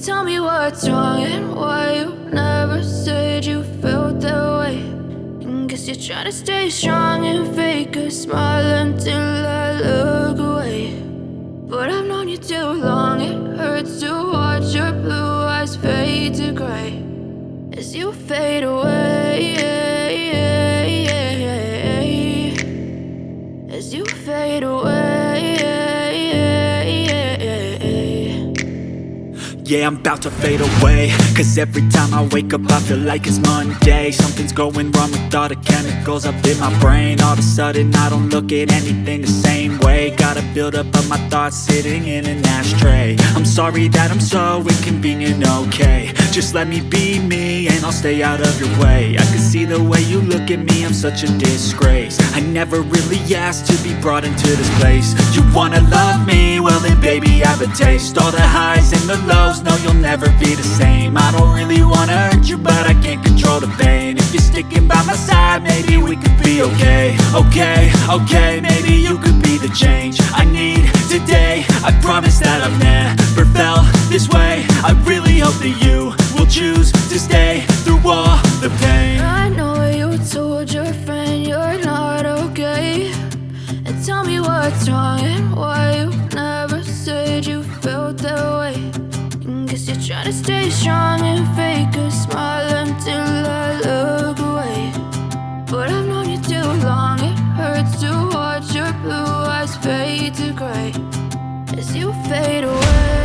Tell me what's wrong and why you never said you felt that way. And guess you're trying to stay strong and fake a smile until I look away. But I've known you too long, it hurts to watch your blue eyes fade to gray as you fade away, as you fade away. Yeah, I'm about to fade away, cause every time I wake up I feel like it's Monday. Something's going wrong with all the chemicals up in my brain. All of a sudden I don't look at anything the same way. Gotta build up of my thoughts sitting in an ashtray. I'm sorry that I'm so inconvenient, okay. Just let me be me and I'll stay out of your way. I can see the way you look at me, I'm such a disgrace. I never really asked to be brought into this place. You wanna love me? Well then baby I have a taste. All the highs and the lows, no you'll never be the same. I don't really wanna hurt you but I can't control the pain. If you're sticking by my side maybe we could be okay. Okay, maybe you could be the change I need today. I promise that I've never felt this way. I really hope that you will choose to stay through all the pain. I know you told your friend you're not okay. And tell me what's wrong and why you never said you felt that way. And guess you're trying to stay strong and fake a smile until I look away. But I've known you too long, it hurts to watch your blue eyes fade to gray as you fade away.